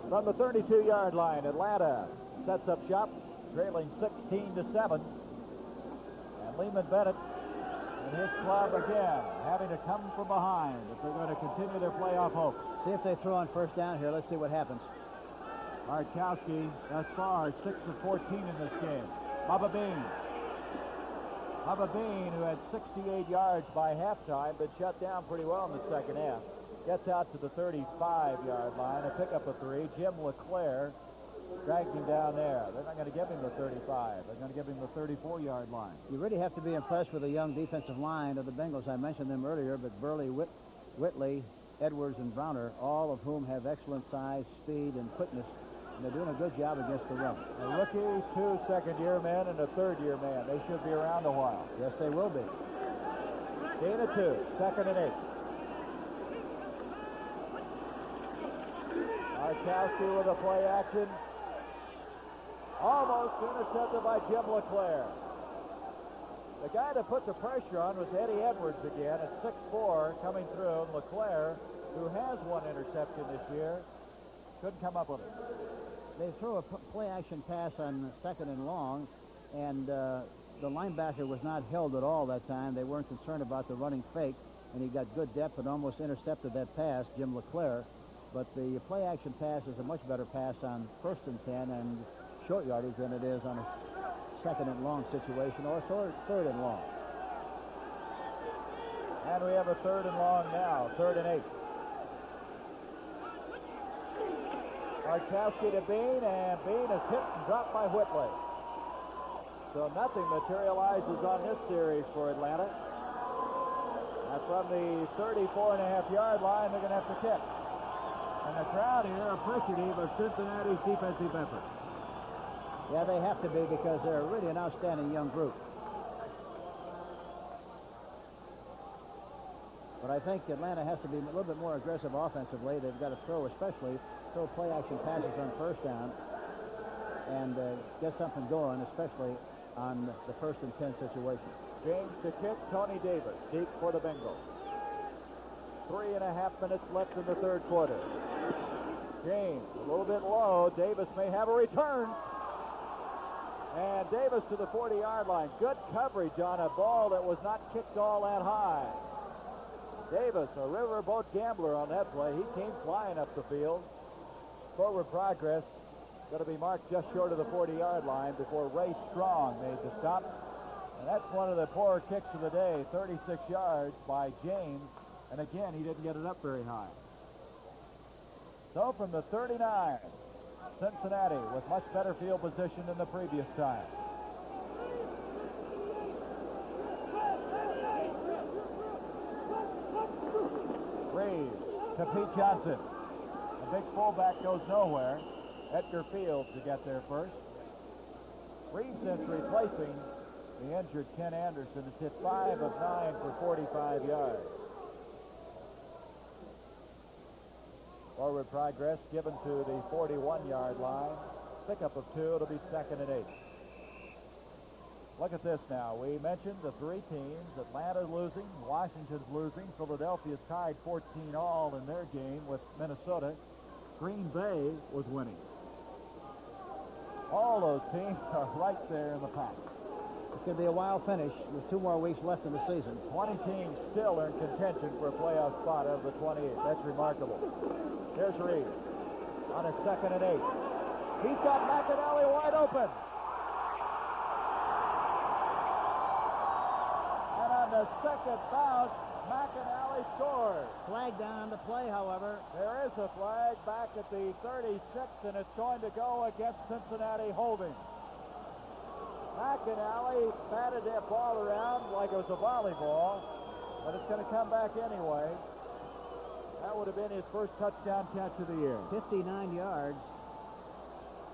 From the 32-yard line, Atlanta sets up shop, trailing 16-7. And Lehman Bennett and his club again having to come from behind if they're going to continue their playoff hopes. See if they throw on first down here. Let's see what happens. Markowski thus far 6 of 14 in this game. Bubba Bean. Bubba Bean, who had 68 yards by halftime, but shut down pretty well in the second half. Gets out to the 35-yard line, a pickup of 3. Jim LeClaire dragged him down there. They're not going to give him the 35. They're going to give him the 34-yard line. You really have to be impressed with the young defensive line of the Bengals. I mentioned them earlier, but Burley, Whitley, Edwards, and Browner, all of whom have excellent size, speed, and quickness. And they're doing a good job against the run. A rookie, 2 second-year men, and a third-year man. They should be around a while. Yes, they will be. Gain of 2, 2nd and 8. Markowski with a play action. Almost intercepted by Jim LeClaire. The guy that put the pressure on was Eddie Edwards again at 6'4", coming through. And LeClaire, who has 1 interception this year, couldn't come up with it. They threw a play-action pass on 2nd and long, and the linebacker was not held at all that time. They weren't concerned about the running fake, and he got good depth and almost intercepted that pass, Jim LeClaire. But the play-action pass is a much better pass on 1st and 10 and short yardage than it is on a 2nd and long situation or 3rd and long. And we have a 3rd and long now, 3rd and 8. Markowski to Bean, and Bean is hit and dropped by Whitley. So nothing materializes on this series for Atlanta. And from the 34.5-yard line, they're going to have to kick. And the crowd here appreciative of Cincinnati's defensive effort. Yeah, they have to be because they're really an outstanding young group. But I think Atlanta has to be a little bit more aggressive offensively. They've got to throw play-action passes on 1st down and get something going, especially on the 1st and 10 situation. James to kick, Tony Davis deep for the Bengals. 3.5 minutes left in the 3rd quarter. James a little bit low. Davis may have a return. And Davis to the 40-yard line. Good coverage on a ball that was not kicked all that high. Davis, a riverboat gambler on that play. He came flying up the field. Forward progress going to be marked just short of the 40-yard line before Ray Strong made the stop. And that's one of the poorer kicks of the day, 36 yards by James. And again, he didn't get it up very high. So from the 39, Cincinnati with much better field position than the previous time. Reeves to Pete Johnson. The big fullback goes nowhere. Edgar Fields to get there first. Reeves is replacing the injured Ken Anderson. It's hit 5 of 9 for 45 yards. Forward progress given to the 41-yard line. Pickup of 2. It'll be 2nd and 8. Look at this now. We mentioned the 3 teams. Atlanta's losing. Washington's losing. Philadelphia's tied 14-all in their game with Minnesota. Green Bay was winning. All those teams are right there in the pack. It's going to be a wild finish with 2 more weeks left in the season. 20 teams still are in contention for a playoff spot out of the 28. That's remarkable. Here's Reeves on a 2nd and 8. He's got McAnally wide open. And on the second bounce, McAnally scores. Flag down on the play, however. There is a flag back at the 36, and it's going to go against Cincinnati holding. McAnally batted that ball around like it was a volleyball, but it's going to come back anyway. That would have been his first touchdown catch of the year. 59 yards.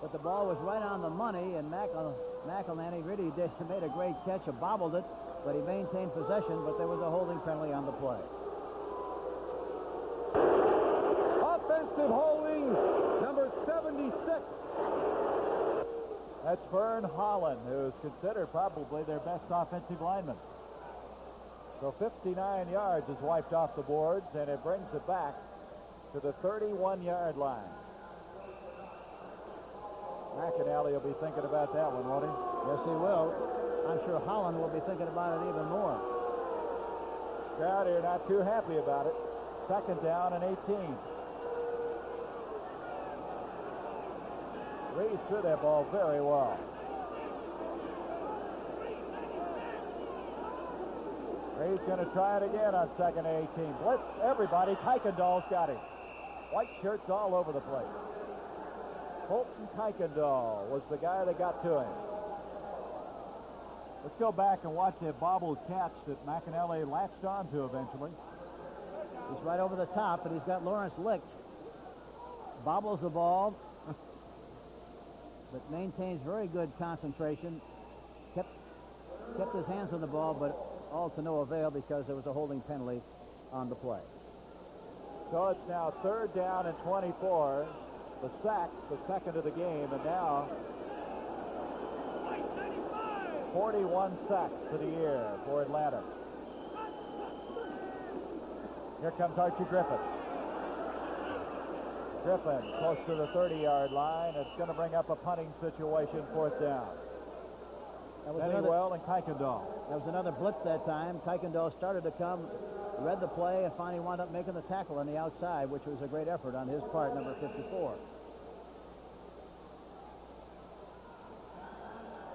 But the ball was right on the money, and McElhenney really made a great catch, bobbled it, but he maintained possession, but there was a holding penalty on the play. Offensive holding, number 76. That's Vern Holland, who's considered probably their best offensive lineman. So 59 yards is wiped off the boards, and it brings it back to the 31-yard line. McAnally will be thinking about that one, won't he? Yes, he will. I'm sure Holland will be thinking about it even more. Crowd here not too happy about it. Second down and 18. Reed threw that ball very well. Reed's going to try it again on second and 18. Blitz everybody. Kuykendall's got him. White shirts all over the place. Colton Kuykendall was the guy that got to him. Let's go back and watch that bobbled catch that McAnally latched onto eventually. He's right over the top, but he's got Lawrence licked. Bobbles the ball, but maintains very good concentration. Kept his hands on the ball, but all to no avail because there was a holding penalty on the play. So it's now third down and 24. The sack, the second of the game, and now 41 sacks for the year for Atlanta. Here comes Archie Griffin. Griffin close to the 30-yard line. It's going to bring up a punting situation, fourth down. Pennywell and Kuykendall. That was another blitz that time. Kuykendall started to come, read the play, and finally wound up making the tackle on the outside, which was a great effort on his part, number 54.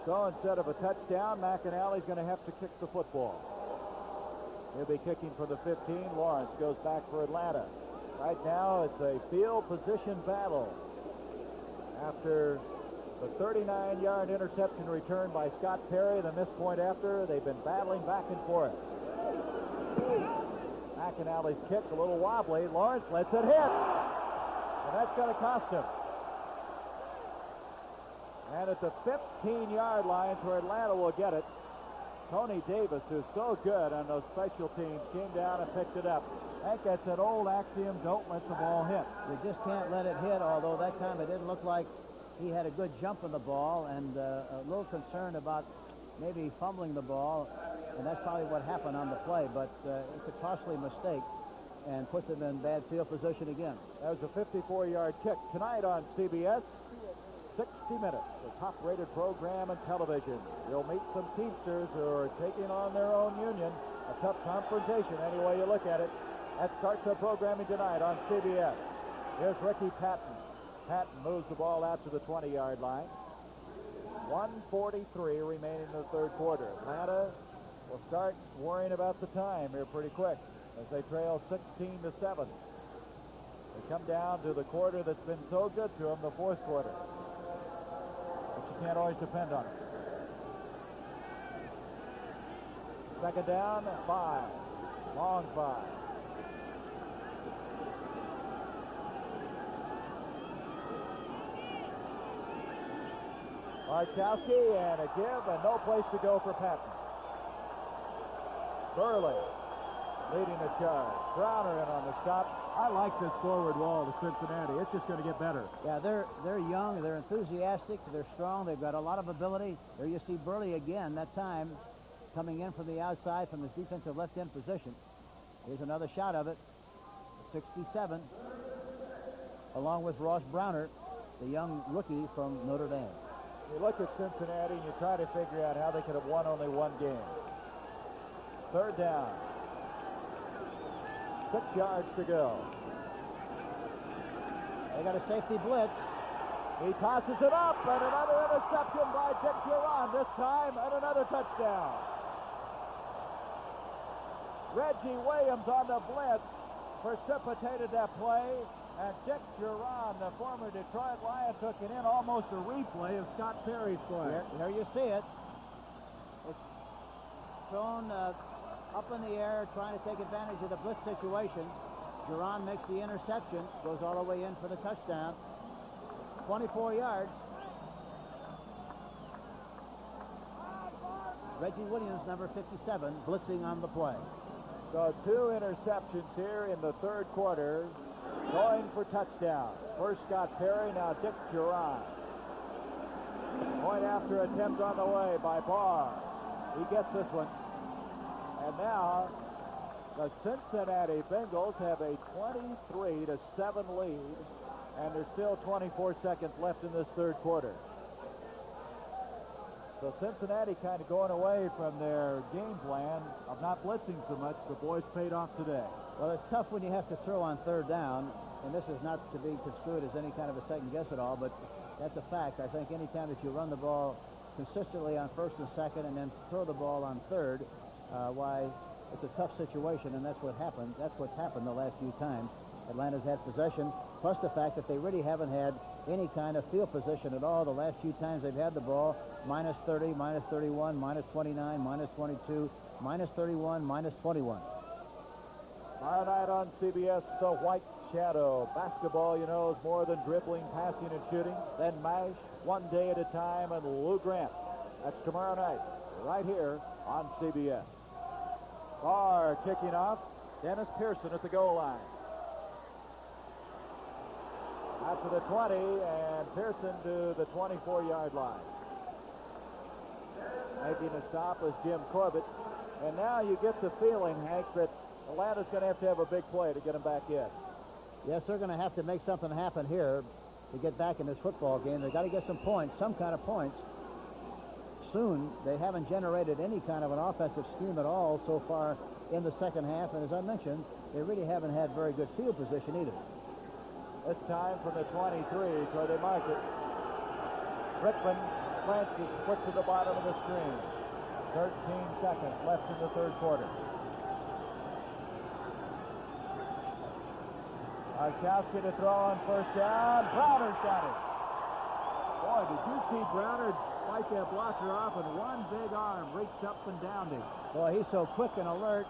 So instead of a touchdown, McAnally's going to have to kick the football. He'll be kicking for the 15. Lawrence goes back for Atlanta. Right now, it's a field position battle. After the 39-yard interception return by Scott Perry, the missed point after, they've been battling back and forth. McAnally's kick a little wobbly. Lawrence lets it hit. And that's going to cost him. And at the 15-yard line where Atlanta will get it, Tony Davis, who's so good on those special teams, came down and picked it up. I think that's an old axiom, don't let the ball hit. You just can't let it hit, although that time it didn't look like he had a good jump on the ball, and a little concerned about maybe fumbling the ball, and that's probably what happened on the play, but it's a costly mistake and puts him in bad field position again. That was a 54-yard kick. Tonight on CBS, 60 Minutes, the top-rated program in television. You'll meet some Teamsters who are taking on their own union. A tough confrontation any way you look at it. That starts our programming tonight on CBS. Here's Ricky Patton. Patton moves the ball out to the 20-yard line. 1:43 remaining in the third quarter. Atlanta will start worrying about the time here pretty quick as they trail 16-7. They come down to the quarter that's been so good to them, the fourth quarter. But you can't always depend on it. Second down, 5. Long 5. Markowski and a give and no place to go for Patton. Burley leading the charge. Browner in on the stop. I like this forward wall to Cincinnati. It's just going to get better. Yeah, they're young, they're enthusiastic, they're strong, they've got a lot of ability. There you see Burley again, that time coming in from the outside from his defensive left-end position. Here's another shot of it. 67, along with Ross Browner, the young rookie from Notre Dame. You look at Cincinnati and you try to figure out how they could have won only one game. Third down. 6 yards to go. They got a safety blitz. He tosses it up, and another interception by Dick Duran this time, and another touchdown. Reggie Williams on the blitz precipitated that play, and Dick Duran, the former Detroit Lion, took it in, almost a replay of Scott Perry's play. There you see it. It's thrown up in the air, trying to take advantage of the blitz situation. Duran makes the interception, goes all the way in for the touchdown. 24 yards. Reggie Williams, number 57, blitzing on the play. So 2 interceptions here in the third quarter, going for touchdown. First Scott Perry, now Dick Duran. Point after attempt on the way by Barr. He gets this one. And now the Cincinnati Bengals have a 23-7 lead and there's still 24 seconds left in this third quarter. So Cincinnati kind of going away from their game plan of not blitzing so much. The boys paid off today. Well, it's tough when you have to throw on third down, and this is not to be construed as any kind of a second guess at all, but that's a fact. I think any time that you run the ball consistently on first and second and then throw the ball on third, why, it's a tough situation, and that's what happened. That's what's happened the last few times. Atlanta's had possession, plus the fact that they really haven't had any kind of field position at all the last few times they've had the ball. Minus 30, minus 31, minus 29, minus 22, minus 31, minus 21. Tomorrow night on CBS, The White Shadow. Basketball, you know, is more than dribbling, passing, and shooting. Then MASH, One Day at a Time, and Lou Grant. That's tomorrow night, right here on CBS. Barr kicking off. Dennis Pearson at the goal line. Out to the 20, and Pearson to the 24-yard line. Making a stop was Jim Corbett. And now you get the feeling, Hank, that Atlanta's going to have a big play to get him back in. Yes, they're going to have to make something happen here to get back in this football game. They've got to get some points, some kind of points. Soon, they haven't generated any kind of an offensive scheme at all so far in the second half. And as I mentioned, they really haven't had very good field position either. This time from the 23, where they mark it. Rickman plants his foot to the bottom of the screen. 13 seconds left in the third quarter. Arkowski to throw on first down. Browner's got it. Boy, did you see Browner fight that blocker off, and one big arm reached up and down him. Boy, he's so quick and alert.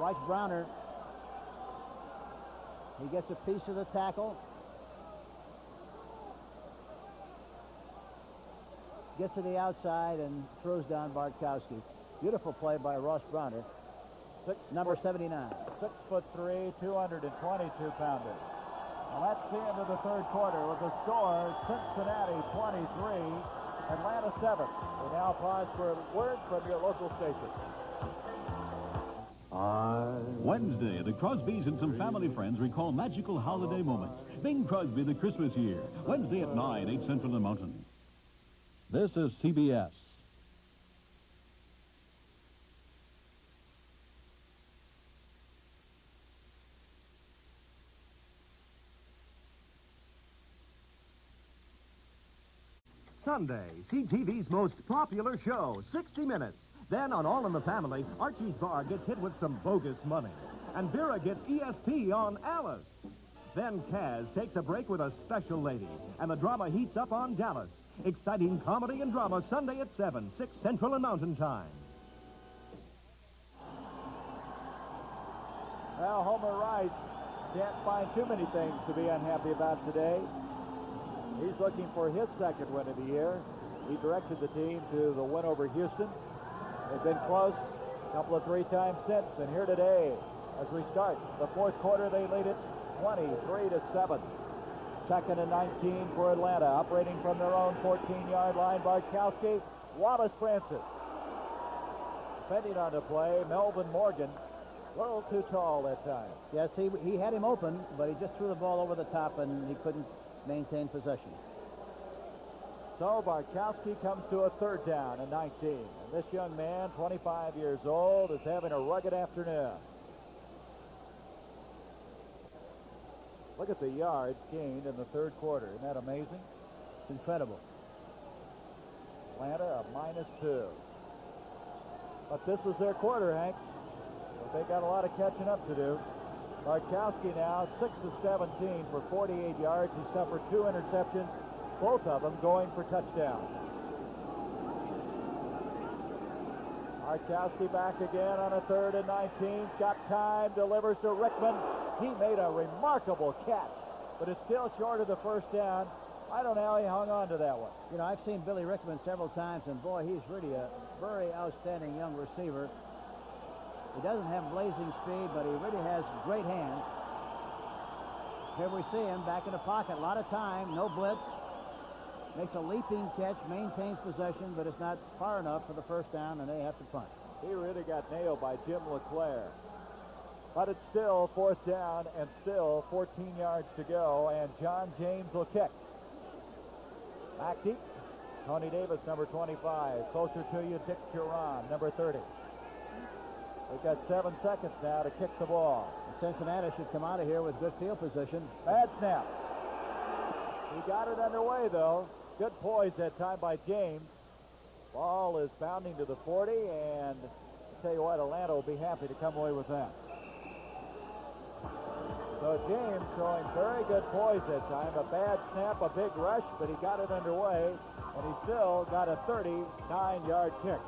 Watch Browner. He gets a piece of the tackle. Gets to the outside and throws down Bartkowski. Beautiful play by Ross Browner. Number 79. 6'3", 222-pounder. Well, that's the end of the third quarter with the score, Cincinnati 23, Atlanta 7. We now pause for a word from your local station. Wednesday, the Crosbys and some family friends recall magical holiday moments. Bing Crosby, The Christmas Year. Wednesday at 9, 8 Central and Mountain. This is CBS. Sunday, CTV's most popular show, 60 Minutes. Then on All in the Family, Archie's Bar gets hit with some bogus money. And Vera gets ESP on Alice. Then Kaz takes a break with a special lady. And the drama heats up on Dallas. Exciting comedy and drama Sunday at 7, 6 Central and Mountain Time. Well, Homer Rice can't find too many things to be unhappy about today. He's looking for his second win of the year. He directed the team to the win over Houston. They've been close a couple of three times since. And here today, as we start the fourth quarter, they lead it 23-7. Second and 19 for Atlanta. Operating from their own 14-yard line, Bartkowski. Wallace Francis. Defending on the play, Melvin Morgan. A little too tall that time. Yes, he had him open, but he just threw the ball over the top, and he couldn't maintain possession. So Bartkowski comes to a third down and 19. And this young man, 25 years old, is having a rugged afternoon. Look at the yards gained in the third quarter. Isn't that amazing? It's incredible. Atlanta a -2. But this was their quarter, Hank. But they got a lot of catching up to do. Bartkowski now 6 of 17 for 48 yards. He suffered 2 interceptions, both of them going for touchdowns. Bartkowski back again on a third and 19. Got time, delivers to Rickman. He made a remarkable catch, but it's still short of the first down. I don't know how he hung on to that one. You know, I've seen Billy Rickman several times, and boy, he's really a very outstanding young receiver. He doesn't have blazing speed, but he really has great hands. Here we see him back in the pocket. A lot of time, no blitz. Makes a leaping catch, maintains possession, but it's not far enough for the first down, and they have to punt. He really got nailed by Jim LeClaire. But it's still 4th down and still 14 yards to go, and John James will kick. Back deep. Tony Davis, number 25. Closer to you, Dick Duran, number 30. We've got 7 seconds now to kick the ball. Cincinnati should come out of here with good field position. Bad snap. He got it underway, though. Good poise that time by James. Ball is bounding to the 40, and I'll tell you what, Atlanta will be happy to come away with that. So James showing very good poise that time. A bad snap, a big rush, but he got it underway, and he still got a 39-yard kick.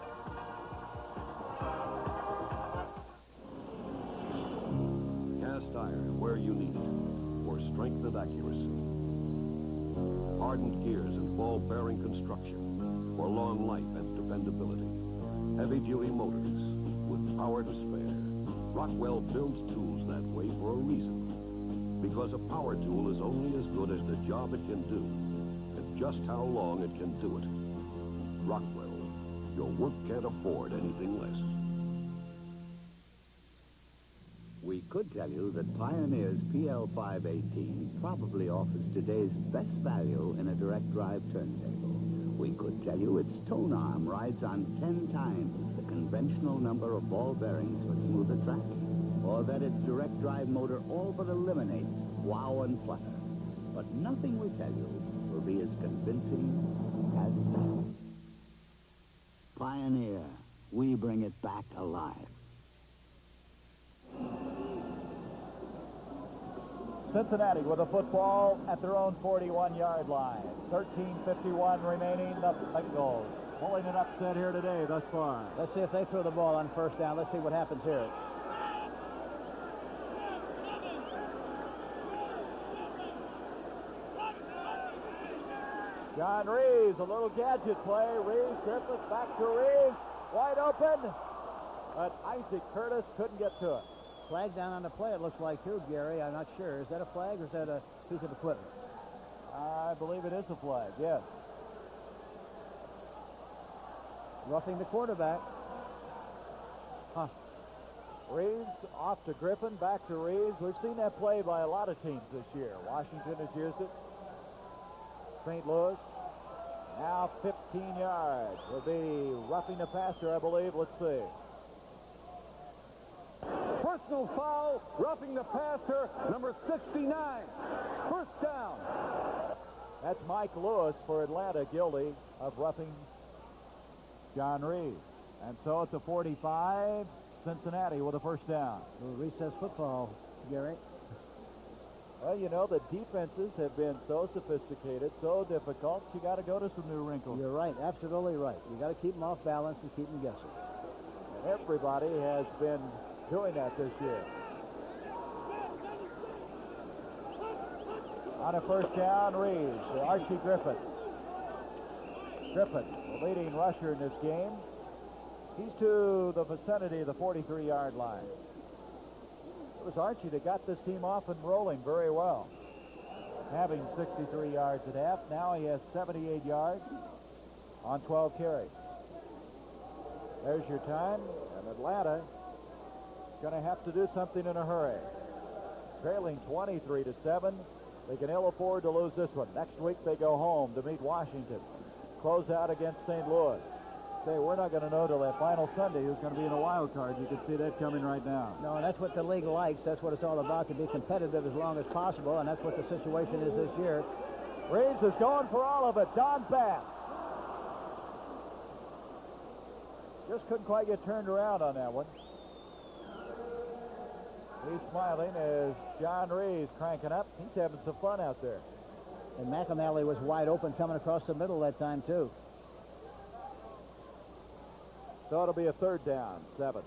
Cast iron where you need it for strength and accuracy. Hardened gears and ball-bearing construction for long life and dependability. Heavy-duty motors with power to spare. Rockwell builds tools that way for a reason. Because a power tool is only as good as the job it can do and just how long it can do it. Rockwell, your work can't afford anything less. We could tell you that Pioneer's PL518 probably offers today's best value in a direct drive turntable. We could tell you its tone arm rides on 10 times the conventional number of ball bearings for smoother track, or that its direct drive motor all but eliminates wow and flutter. But nothing we tell you will be as convincing as this. Pioneer, we bring it back alive. Cincinnati with a football at their own 41-yard line. 13:51 remaining. The Bengals pulling an upset here today thus far. Let's see if they throw the ball on 1st down. Let's see what happens here. John Reeves, a little gadget play. Reeves, Griffith, back to Reeves. Wide open. But Isaac Curtis couldn't get to it. Flag down on the play, it looks like, too, Gary. I'm not sure. Is that a flag or is that a piece of equipment? I believe it is a flag, yes. Roughing the quarterback. Huh. Reeves off to Griffin, back to Reeves. We've seen that play by a lot of teams this year. Washington has used it. St. Louis. Now 15 yards. Will be roughing the passer, I believe. Let's see. Personal foul, roughing the passer, number 69. 1st down. That's Mike Lewis for Atlanta, guilty of roughing John Reeves. And so at the 45, Cincinnati with a 1st down. A little recess football, Gary. Well, you know, the defenses have been so sophisticated, so difficult, you got to go to some new wrinkles. You're right, absolutely right. You got to keep them off balance and keep them guessing. And everybody has been doing that this year. On a 1st down, Reeves to Archie Griffin. Griffin, the leading rusher in this game. He's to the vicinity of the 43-yard line. It was Archie that got this team off and rolling very well. Having 63 yards at half, now he has 78 yards on 12 carries. There's your time, and Atlanta going to have to do something in a hurry. Trailing 23-7. They can ill afford to lose this one. Next week they go home to meet Washington. Close out against St. Louis. Say, we're not going to know till that final Sunday who's going to be in the wild card. You can see that coming right now. No, and that's what the league likes. That's what it's all about, to be competitive as long as possible, and that's what the situation is this year. Reeves is going for all of it. Don Bass. Just couldn't quite get turned around on that one. He's smiling as John Reeves cranking up. He's having some fun out there. And McAnally was wide open coming across the middle that time, too. So it'll be a 3rd down, 7.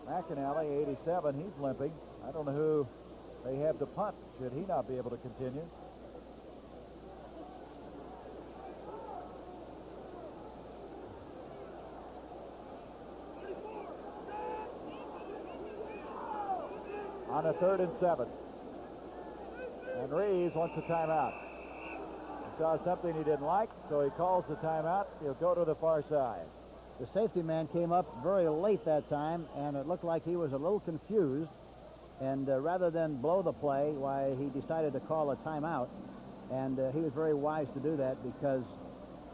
McAnally, 87, he's limping. I don't know who they have to punt. Should he not be able to continue? On a 3rd and 7. And Reeves wants a timeout. He saw something he didn't like, so he calls the timeout. He'll go to the far side. The safety man came up very late that time, and it looked like he was a little confused. And rather than blow the play, why, he decided to call a timeout. And he was very wise to do that because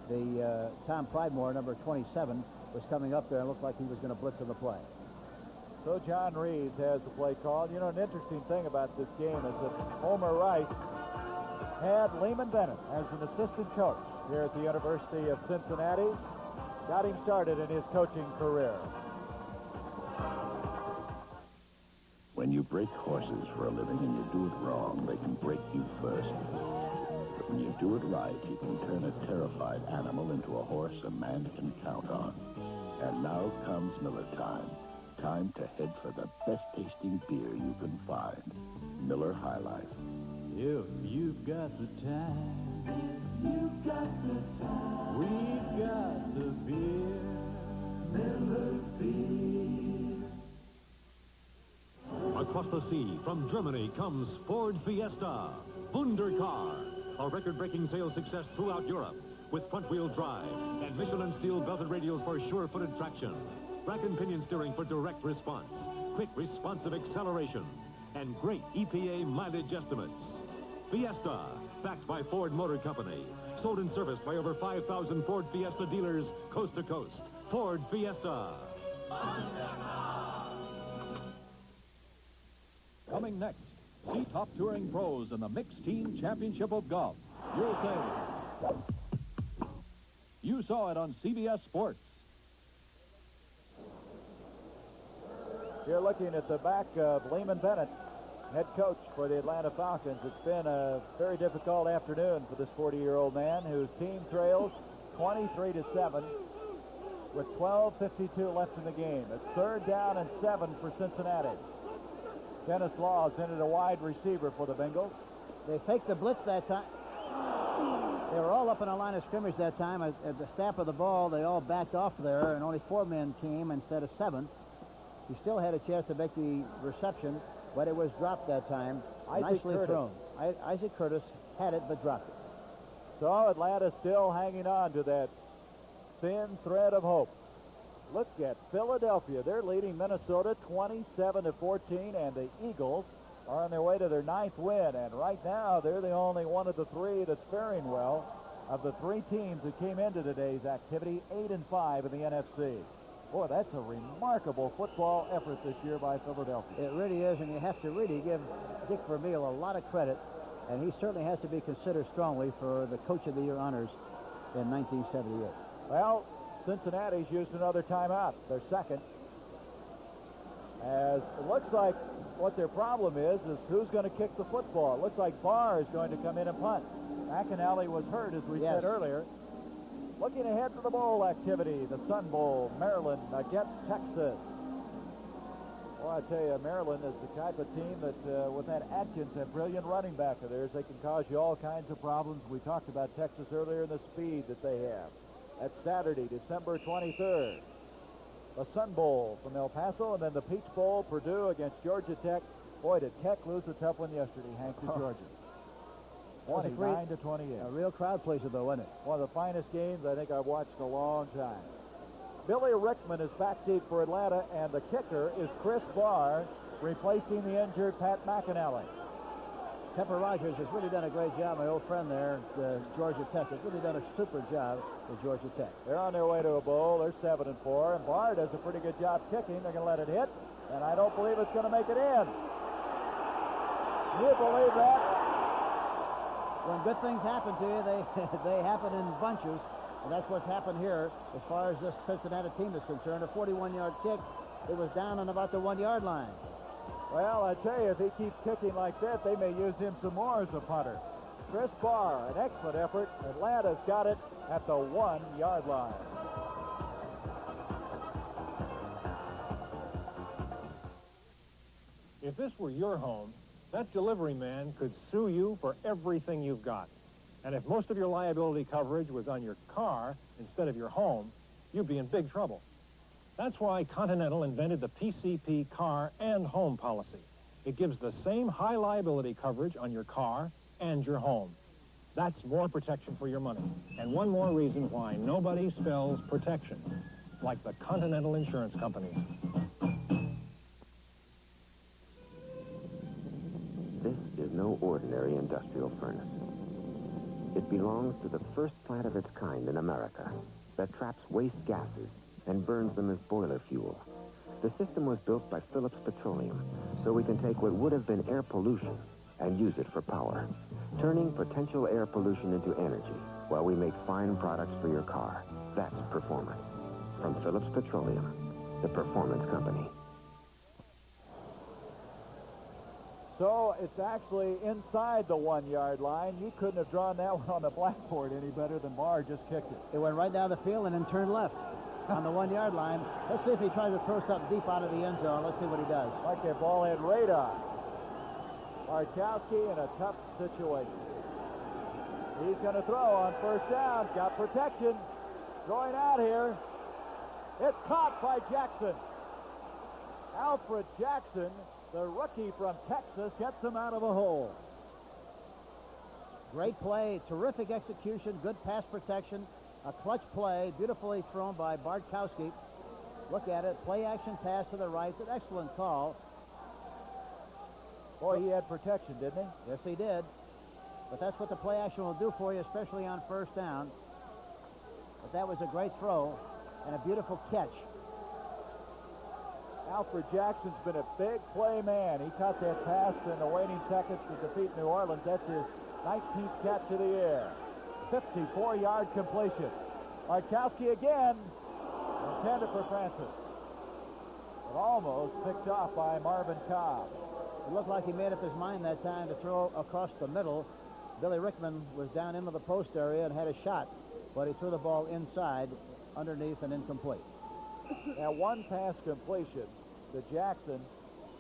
the Tom Pridemore, number 27, was coming up there and looked like he was going to blitz on the play. So John Reeves has the play called. You know, an interesting thing about this game is that Homer Rice had Lehman Bennett as an assistant coach here at the University of Cincinnati. Got him started in his coaching career. When you break horses for a living and you do it wrong, they can break you first. But when you do it right, you can turn a terrified animal into a horse a man can count on. And now comes Miller time. Time to head for the best tasting beer you can find. Miller High Life. If you've got the time, you've got the time. We've got the beer. Miller Beer. Across the sea from Germany comes Ford Fiesta, Wundercar, a record-breaking sales success throughout Europe with front-wheel drive and Michelin steel belted radials for sure-footed traction, rack and pinion steering for direct response, quick responsive acceleration, and great EPA mileage estimates. Fiesta, backed by Ford Motor Company, sold and serviced by over 5,000 Ford Fiesta dealers coast to coast. Ford Fiesta. Coming next, see top touring pros in the Mixed Team Championship of Golf. You'll say, you saw it on CBS Sports. You're looking at the back of Lehman Bennett, head coach for the Atlanta Falcons. It's been a very difficult afternoon for this 40-year-old man whose team trails 23-7 with 12:52 left in the game. It's 3rd down and 7 for Cincinnati. Dennis Laws entered a wide receiver for the Bengals. They faked the blitz that time. They were all up in a line of scrimmage that time. At the snap of the ball, they all backed off there, and only 4 men came instead of 7. He still had a chance to make the reception, but it was dropped that time. Nicely thrown. Isaac Curtis had it, but dropped it. So Atlanta still hanging on to that thin thread of hope. Look at Philadelphia. They're leading Minnesota 27-14, and the Eagles are on their way to their 9th win. And right now, they're the only one of the 3 that's faring well. Of the 3 teams that came into today's activity, 8-5 in the NFC. Boy, that's a remarkable football effort this year by Philadelphia. It really is, and you have to really give Dick Vermeil a lot of credit, and he certainly has to be considered strongly for the Coach of the Year honors in 1978. Well, Cincinnati's used another timeout, their second. As it looks like what their problem is who's going to kick the football. It looks like Barr is going to come in and punt. McAnally was hurt, as we said earlier. Looking ahead to the bowl activity, the Sun Bowl, Maryland against Texas. Well, I tell you, Maryland is the type of team that, with that Atkins, that brilliant running back of theirs, they can cause you all kinds of problems. We talked about Texas earlier and the speed that they have. That's Saturday, December 23rd. The Sun Bowl from El Paso, and then the Peach Bowl, Purdue against Georgia Tech. Boy, did Tech lose a tough one yesterday, Hank, to Georgia. 29-28. A real crowd pleaser, though, wasn't it? One of the finest games I think I've watched in a long time. Billy Rickman is back deep for Atlanta, and the kicker is Chris Barr, replacing the injured Pat McAnally. Pepper Rogers has really done a great job. My old friend there at Georgia Tech has really done a super job at Georgia Tech. They're on their way to a bowl. They're 7-4, and Barr does a pretty good job kicking. They're going to let it hit, and I don't believe it's going to make it in. You believe that? When good things happen to you, they happen in bunches, and that's what's happened here as far as this Cincinnati team is concerned. A 41-yard kick. It was down on about the 1-yard line. Well, I tell you, if he keeps kicking like that, they may use him some more as a punter. Chris Barr, an excellent effort. Atlanta's got it at the 1-yard line. If this were your home, that delivery man could sue you for everything you've got. And if most of your liability coverage was on your car instead of your home, you'd be in big trouble. That's why Continental invented the PCP car and home policy. It gives the same high liability coverage on your car and your home. That's more protection for your money. And one more reason why nobody spells protection like the Continental Insurance Companies. This is no ordinary industrial furnace. It belongs to the first plant of its kind in America that traps waste gases and burns them as boiler fuel. The system was built by Phillips Petroleum, so we can take what would have been air pollution and use it for power, turning potential air pollution into energy while we make fine products for your car. That's performance. From Phillips Petroleum, the performance company. So it's actually inside the 1-yard line. You couldn't have drawn that one on the blackboard any better than Barr just kicked it. It went right down the field and then turned left on the 1-yard line. Let's see if he tries to throw something deep out of the end zone. Let's see what he does. Like that ball had radar. Bartkowski in a tough situation. He's going to throw on first down. Got protection. Going out here. It's caught by Jackson. Alfred Jackson, the rookie from Texas, gets him out of a hole. Great play, terrific execution, good pass protection, a clutch play, beautifully thrown by Bartkowski. Look at it, play action pass to the right, an excellent call. Boy, he had protection, didn't he? Yes, he did. But that's what the play action will do for you, especially on first down. But that was a great throw and a beautiful catch. Alfred Jackson's been a big play man. He caught that pass in the waning seconds to defeat New Orleans. That's his 19th catch of the year. 54-yard completion. Bartkowski again. Intended for Francis. But almost picked off by Marvin Cobb. It looked like he made up his mind that time to throw across the middle. Billy Rickman was down into the post area and had a shot, but he threw the ball inside, underneath, and incomplete. Now, one pass completion to Jackson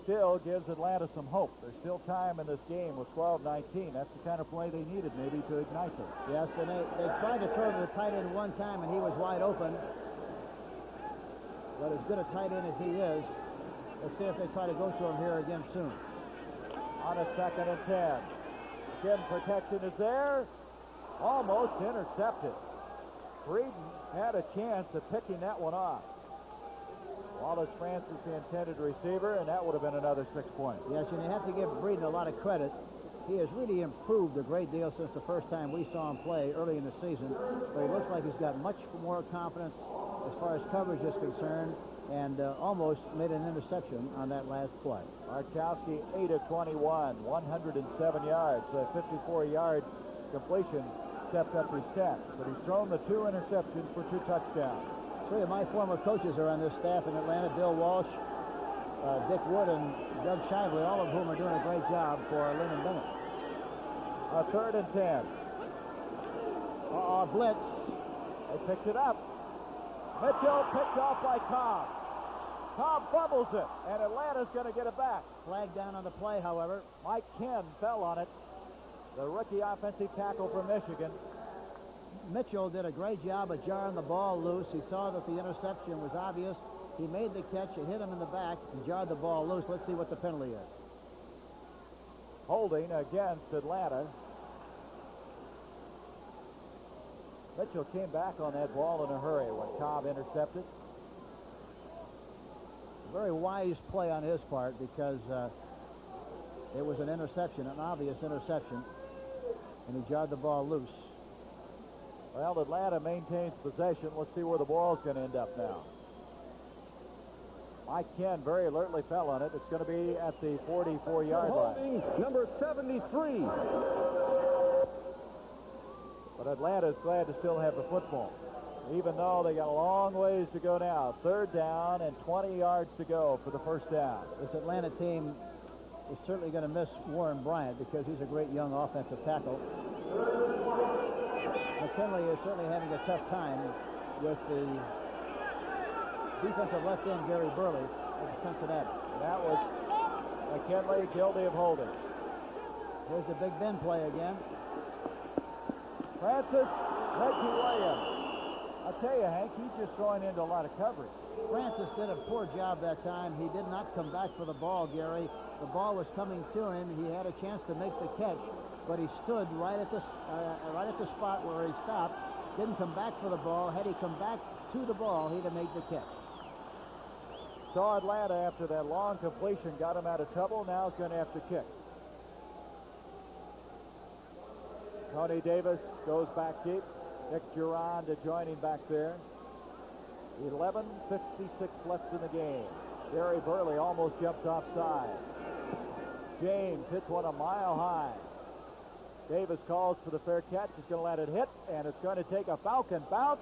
still gives Atlanta some hope. There's still time in this game with 12-19. That's the kind of play they needed maybe to ignite them. Yes, and they tried to throw to the tight end one time, and he was wide open. But as good a tight end as he is, let's see if they try to go to him here again soon. On a 2nd and 10. Again, protection is there. Almost intercepted. Breeden had a chance of picking that one off. Wallace Francis, the intended receiver, and that would have been another 6 points. Yes, and you have to give Breeden a lot of credit. He has really improved a great deal since the first time we saw him play early in the season. But he looks like he's got much more confidence as far as coverage is concerned, and almost made an interception on that last play. Bartkowski, 8 of 21, 107 yards. A 54-yard completion stepped up his stats. But he's thrown the 2 interceptions for 2 touchdowns. 3 of my former coaches are on this staff in Atlanta, Bill Walsh, Dick Wood, and Doug Shively, all of whom are doing a great job for Lyndon Bennett. A 3rd and 10. Blitz. They picked it up. Mitchell picked off by Cobb. Cobb bubbles it, and Atlanta's going to get it back. Flag down on the play, however. Mike Ken fell on it. The rookie offensive tackle from Michigan. Mitchell did a great job of jarring the ball loose. He saw that the interception was obvious. He made the catch. It hit him in the back and jarred the ball loose. Let's see what the penalty is. Holding against Atlanta. Mitchell came back on that ball in a hurry when Cobb intercepted. Very wise play on his part because it was an interception, an obvious interception, and he jarred the ball loose. Well, Atlanta maintains possession. Let's see where the ball's going to end up now. Mike Ken very alertly fell on it. It's going to be at the 44-yard line. Holding number 73. But Atlanta's glad to still have the football, even though they got a long ways to go now. 3rd down and 20 yards to go for the first down. This Atlanta team is certainly going to miss Warren Bryant because he's a great young offensive tackle. McKinley is certainly having a tough time with the defensive left end, Gary Burley, of Cincinnati. That was McKinley guilty of holding. Here's the Big Ben play again. Francis, Reggie Williams. I'll tell you, Hank, he's just throwing into a lot of coverage. Francis did a poor job that time. He did not come back for the ball, Gary. The ball was coming to him. He had a chance to make the catch, but he stood right at the spot where he stopped. Didn't come back for the ball. Had he come back to the ball, he'd have made the catch. Saw Atlanta after that long completion, got him out of trouble. Now he's going to have to kick. Tony Davis goes back deep. Nick Duran to join him back there. 11:56 left in the game. Gary Burley almost jumps offside. James hits one a mile high. Davis calls for the fair catch. He's going to let it hit, and it's going to take a Falcon bounce,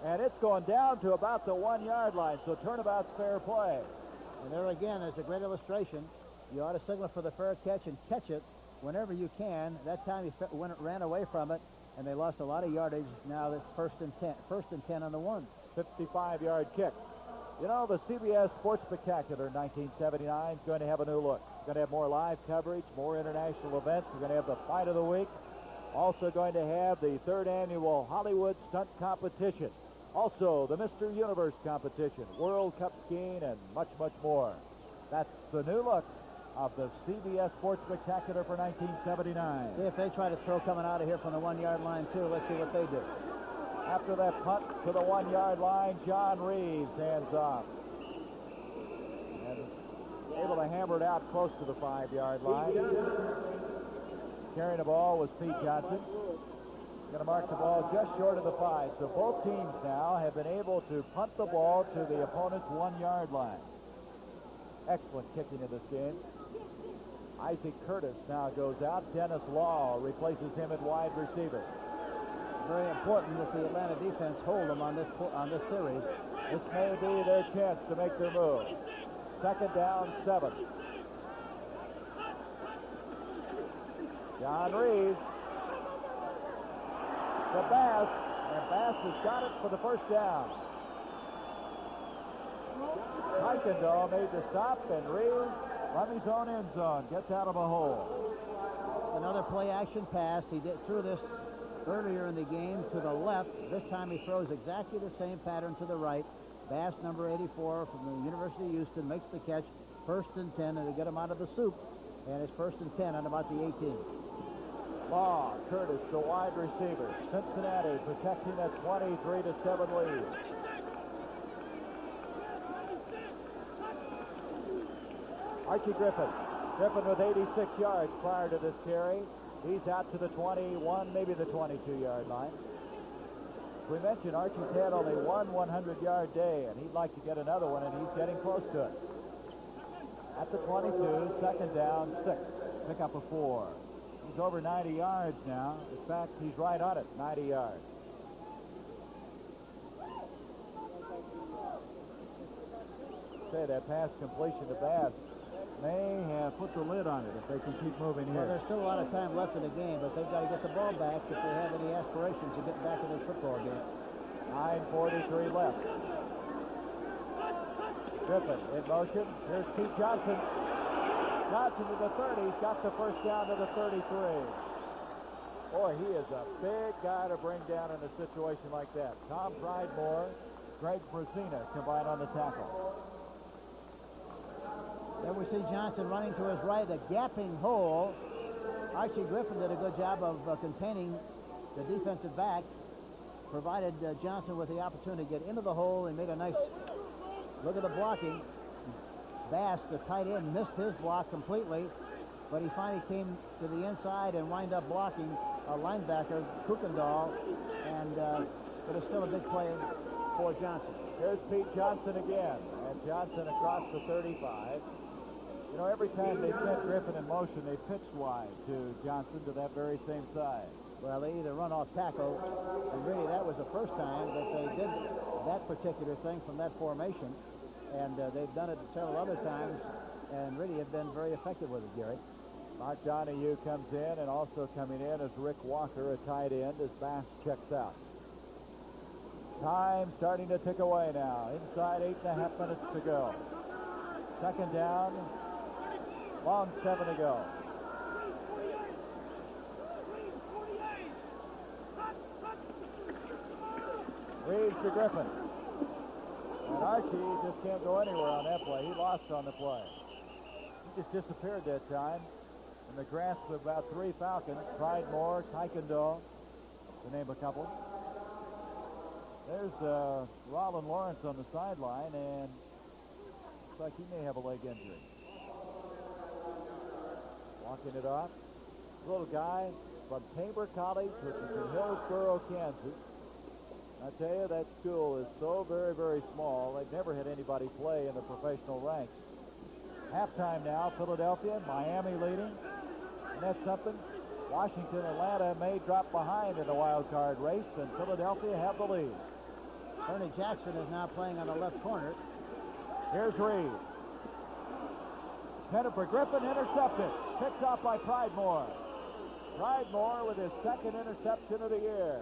and it's going down to about the 1 yard line. So turnabout's fair play. And there again is a great illustration. You ought to signal for the fair catch and catch it whenever you can. That time he ran away from it, and they lost a lot of yardage. Now that's first and 10. First and 10 on the 1. 55-yard kick. You know, the CBS Sports Spectacular 1979 is going to have a new look. It's going to have more live coverage, more international events. We're going to have the fight of the week. Also going to have the 3rd annual Hollywood Stunt Competition. Also, the Mr. Universe competition, World Cup skiing, and much, much more. That's the new look of the CBS Sports Spectacular for 1979. See if they try to throw coming out of here from the 1 yard line, too. Let's see what they do. After that punt to the 1 yard line, John Reeves hands off. And able to hammer it out close to the 5 yard line. Carrying the ball was Pete Johnson. Going to mark the ball just short of the 5. So both teams now have been able to punt the ball to the opponent's 1 yard line. Excellent kicking in this game. Isaac Curtis now goes out. Dennis Law replaces him at wide receiver. Very important that the Atlanta defense hold them on this series. This may be their chance to make their move. 2nd down, 7. John Reeves to Bass, and Bass has got it for the 1st down. Kuykendall made the stop, and Reeves from his own end zone gets out of a hole. Another play-action pass. He threw this earlier in the game to the left. This time he throws exactly the same pattern to the right. Bass, number 84 from the University of Houston, makes the catch. 1st and 10, and they get him out of the soup. And it's 1st and 10 on about the 18. Law, Curtis, the wide receiver. Cincinnati protecting a 23-7 lead. Archie Griffin. Griffin with 86 yards prior to this carry. He's out to the 21, maybe the 22-yard line. As we mentioned, Archie's had only one 100-yard day, and he'd like to get another one, and he's getting close to it. At the 22, 2nd down, 6. Pick up a 4. He's over 90 yards now. In fact, he's right on it, 90 yards. Say that pass completion to Bass may have put the lid on it if they can keep moving here. Well, there's still a lot of time left in the game, but they've got to get the ball back if they have any aspirations of getting back in this football game. 9:43 left. Griffin in motion. Here's Pete Johnson. Johnson to the 30. He's got the 1st down to the 33. Boy, he is a big guy to bring down in a situation like that. Tom Pridemore, Greg Brasina combined on the tackle. Then we see Johnson running to his right, a gapping hole. Archie Griffin did a good job of containing the defensive back, provided Johnson with the opportunity to get into the hole and made a nice look at the blocking. Bass, the tight end, missed his block completely, but he finally came to the inside and wind up blocking a linebacker, Kuykendall, and it was still a big play for Johnson. Here's Pete Johnson again, and Johnson across the 35. You know, every time they sent Griffin in motion, they pitched wide to Johnson to that very same side. Well, they either run off tackle, and really that was the first time that they did that particular thing from that formation. And they've done it several other times and really have been very effective with it, Gary. Mark Donahue comes in, and also coming in is Rick Walker, a tight end, as Bass checks out. Time starting to tick away now. Inside 8.5 minutes to go. 2nd down, long 7 to go. Reeves to Griffin. And Archie just can't go anywhere on that play. He lost on the play. He just disappeared that time in the grasp of about 3 Falcons. Pridemore, Kuykendall, to name a couple. There's Roland Lawrence on the sideline, and looks like he may have a leg injury. Walking it off. Little guy from Tabor College, which is in Hillsboro, Kansas. I tell you, that school is so very, very small. They've never had anybody play in the professional ranks. Halftime now, Philadelphia, Miami leading. And that's something. Washington, Atlanta may drop behind in the wild card race, and Philadelphia have the lead. Ernie Jackson is now playing on the left corner. Here's Reed. Headed for Griffin, intercepted. Picked off by Pridemore. Pridemore with his second interception of the year.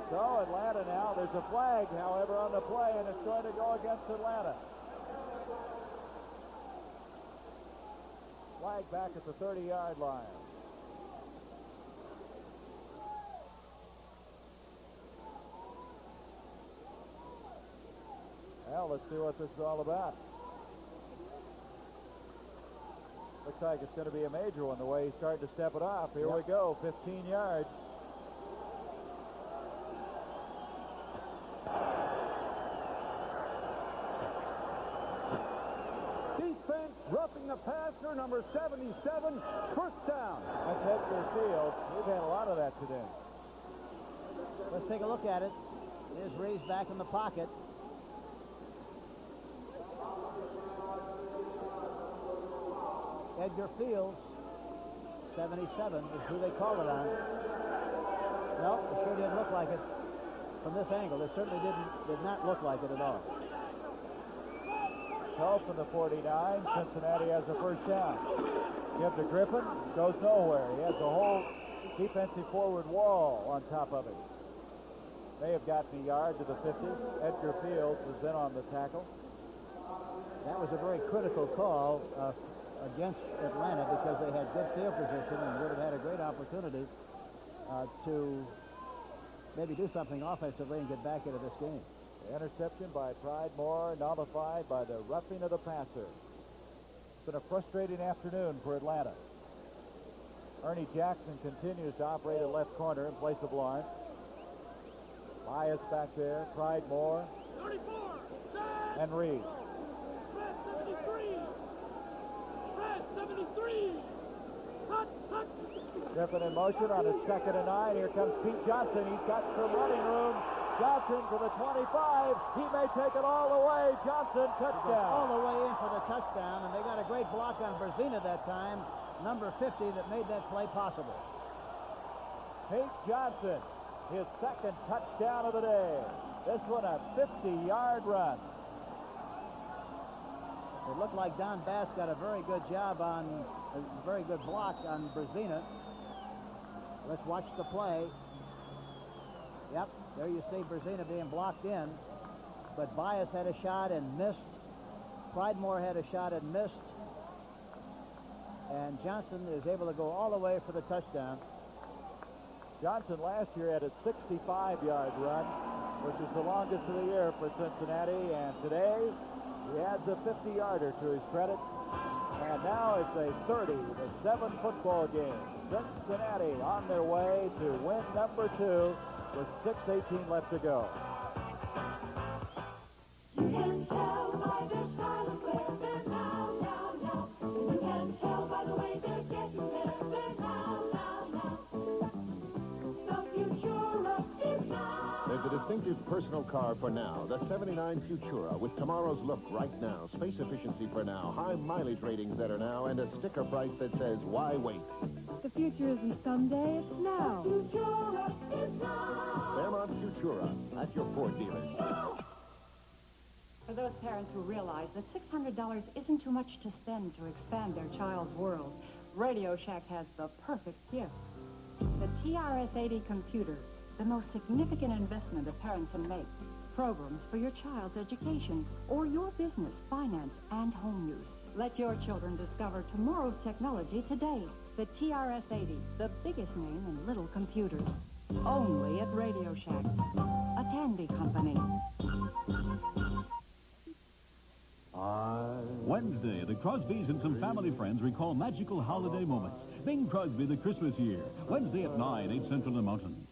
So Atlanta now, there's a flag, however, on the play, and it's going to go against Atlanta. Flag back at the 30-yard line. Well, let's see what this is all about. Looks like it's going to be a major one, the way he's starting to step it off. Here we go, 15 yards. Defense roughing the passer, number 77, first down. That's Edgar Fields. We've had a lot of that today. Let's take a look at it. Here's Reeves back in the pocket. Edgar Fields, 77 is who they called it on. No, it sure didn't look like it from this angle. It certainly did not look like it at all. So from the 49, Cincinnati has a first down. Give to Griffin, goes nowhere. He has the whole defensive forward wall on top of it. May have gotten a yard to the 50. Edgar Fields was in on the tackle. That was a very critical call against Atlanta because they had good field position and would have had a great opportunity to maybe do something offensively and get back into this game. The interception by Pridemore nullified by the roughing of the passer. It's been a frustrating afternoon for Atlanta. Ernie Jackson continues to operate at left corner in place of Lawrence. Bias back there, Pridemore, and Reed. 73. Griffin in motion on his 2nd and 9. Here comes Pete Johnson. He's got some running room. Johnson for the 25. He may take it all the way. Johnson, touchdown. All the way in for the touchdown, and they got a great block on Berzina that time, number 50, that made that play possible. Pete Johnson, his 2nd touchdown of the day. This one a 50-yard run. It looked like Don Bass got a very good job on, a very good block on Berzina. Let's watch the play. Yep, there you see Berzina being blocked in. But Bias had a shot and missed. Pridemore had a shot and missed. And Johnson is able to go all the way for the touchdown. Johnson last year had a 65-yard run, which is the longest of the year for Cincinnati. And today, he adds a 50-yarder to his credit. And now it's a 30-7 football game. Cincinnati on their way to win number 2 with 6:18 left to go. You can tell by their style of play. They're now. You can tell by the way they're getting there. They're now. The Futura is now. There's a distinctive personal car for now, the 79 Futura, with tomorrow's look right now, space efficiency for now, high mileage ratings that are now, and a sticker price that says, why wait? The future isn't someday, it's now. Futura is now. Fairmont Futura at your Ford dealers. For those parents who realize that $600 isn't too much to spend to expand their child's world, Radio Shack has the perfect gift. The TRS-80 computer, the most significant investment a parent can make. Programs for your child's education or your business, finance, and home use. Let your children discover tomorrow's technology today. The TRS-80, the biggest name in little computers. Only at Radio Shack, a Tandy company. Wednesday, the Crosbys and some family friends recall magical holiday moments. Bing Crosby, the Christmas Year. Wednesday at 9, 8 Central and Mountain.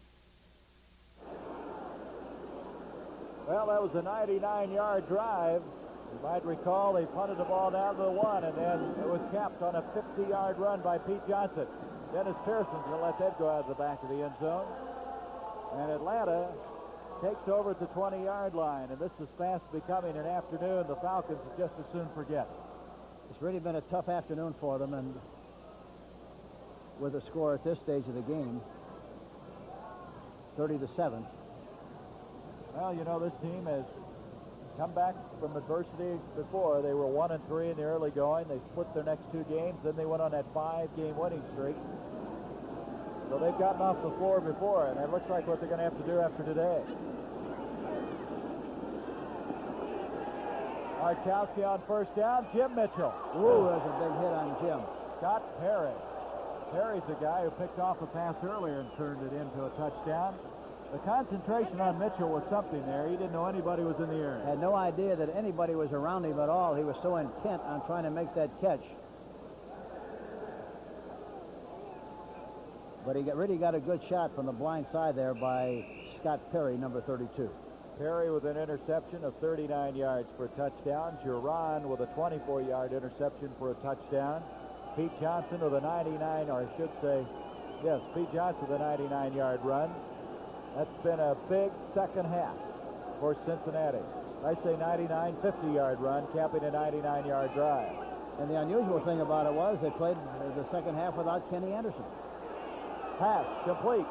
Well, that was a 99-yard drive. You might recall they punted the ball down to the 1, and then it was capped on a 50-yard run by Pete Johnson. Dennis Pearson's going to let that go out of the back of the end zone. And Atlanta takes over at the 20-yard line, and this is fast becoming an afternoon the Falcons just as soon forget. It's really been a tough afternoon for them, and with a score at this stage of the game, 30-7. Well, you know, this team has come back from adversity before. They were 1-3 in the early going. They split their next 2 games. Then they went on that 5-game winning streak. So they've gotten off the floor before, and it looks like what they're going to have to do after today. Markowski on first down. Jim Mitchell. Ooh, that's a big hit on Jim. Scott Perry. Perry's the guy who picked off a pass earlier and turned it into a touchdown. The concentration on Mitchell was something there. He didn't know anybody was in the area. Had no idea that anybody was around him at all. He was so intent on trying to make that catch. But he really got a good shot from the blind side there by Scott Perry, number 32. Perry with an interception of 39 yards for a touchdown. Giron with a 24-yard interception for a touchdown. Pete Johnson with a 99, or I should say, yes, Pete Johnson with a 99-yard run. That's been a big second half for Cincinnati. I say 99, 50-yard run, capping a 99-yard drive. And the unusual thing about it was they played the second half without Kenny Anderson. Pass complete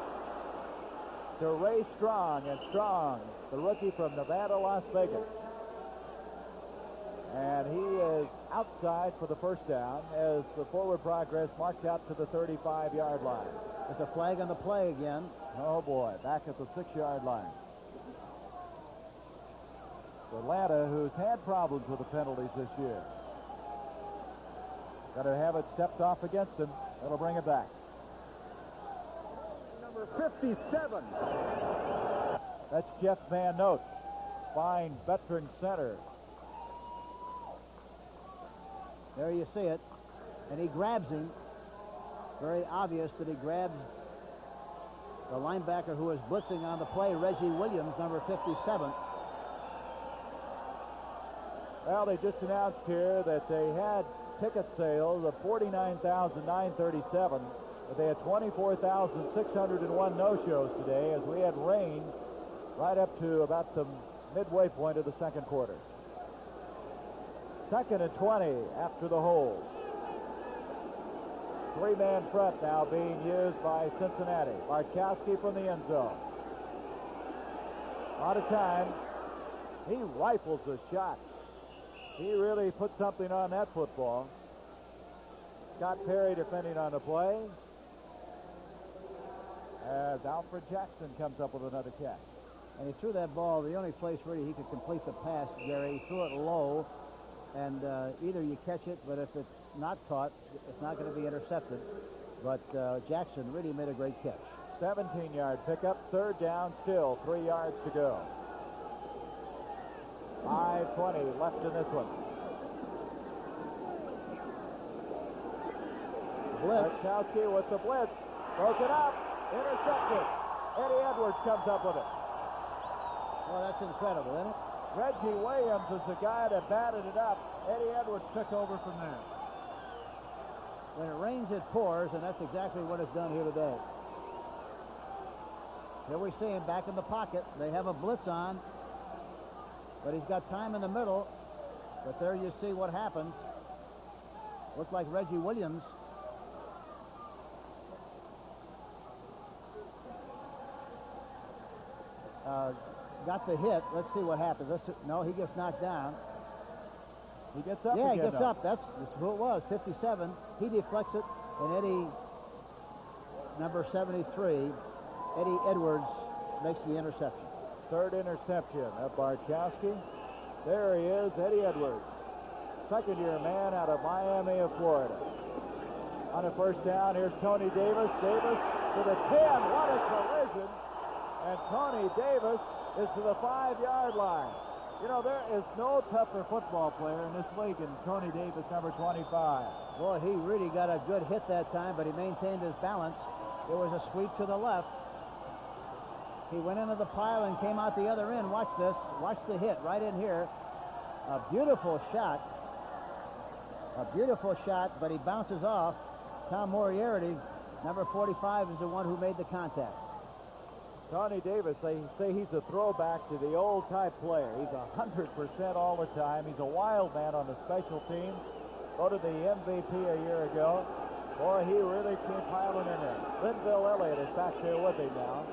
to Ray Strong, and Strong, the rookie from Nevada, Las Vegas. And he is outside for the first down as the forward progress marked out to the 35-yard line. There's a flag on the play again. Oh, boy, back at the 6-yard line. Atlanta, who's had problems with the penalties this year. Got to have it stepped off against him. That'll bring it back. Number 57. That's Jeff Van Note, fine veteran center. There you see it. And he grabs him. Very obvious that he grabs the linebacker who was blitzing on the play, Reggie Williams, number 57. Well, they just announced here that they had ticket sales of 49,937, but they had 24,601 no-shows today as we had rain right up to about the midway point of the second quarter. 2nd and 20 after the hold. 3-man front now being used by Cincinnati. Markowski from the end zone. Out of time. He rifles the shot. He really put something on that football. Scott Perry defending on the play. As Alfred Jackson comes up with another catch. And he threw that ball, the only place really he could complete the pass, Gary, he threw it low. And either you catch it, but if it's not caught, it's not going to be intercepted. But Jackson really made a great catch. 17-yard pickup, 3rd down, still 3 yards to go. 5:20 left in this one. Blitz. Markowski with the blitz. Broken up. Intercepted. Eddie Edwards comes up with it. Well, that's incredible, isn't it? Reggie Williams is the guy that batted it up. Eddie Edwards took over from there. When it rains, it pours, and that's exactly what it's done here today. Here we see him back in the pocket. They have a blitz on, but he's got time in the middle. But there you see what happens. Looks like Reggie Williams got the hit. Let's see what happens. No, he gets knocked down. He gets up Yeah, again, he gets though. up. That's who it was, 57. He deflects it, and Eddie, number 73, Eddie Edwards, makes the interception. 3rd interception of Bartkowski. There he is, Eddie Edwards. 2nd-year man out of Miami of Florida. On a first down, here's Tony Davis. Davis to the 10. What a collision. And Tony Davis is to the 5-yard line. You know, there is no tougher football player in this league than Tony Davis, number 25. Boy, he really got a good hit that time, but he maintained his balance. There was a sweep to the left. He went into the pile and came out the other end. Watch this. Watch the hit right in here. A beautiful shot. A beautiful shot, but he bounces off. Tom Moriarty, number 45, is the one who made the contact. Tony Davis, they say he's a throwback to the old type player. He's 100% all the time. He's a wild man on the special team. Voted the MVP a year ago. Boy, he really came piling in there. Linville Elliott is back there with him now.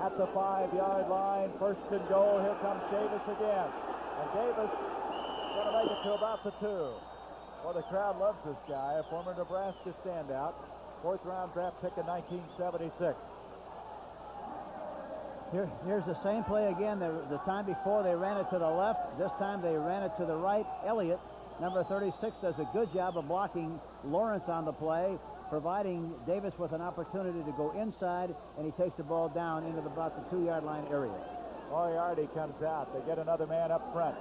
At the 5-yard line, first and goal. Here comes Davis again. And Davis going to make it to about the 2. Well, the crowd loves this guy, a former Nebraska standout. 4th-round draft pick in 1976. Here's the same play again. The time before they ran it to the left. This time they ran it to the right. Elliott, number 36, does a good job of blocking Lawrence on the play, providing Davis with an opportunity to go inside, and he takes the ball down into about the 2-yard line area. Moriarty comes out. They get another man up front.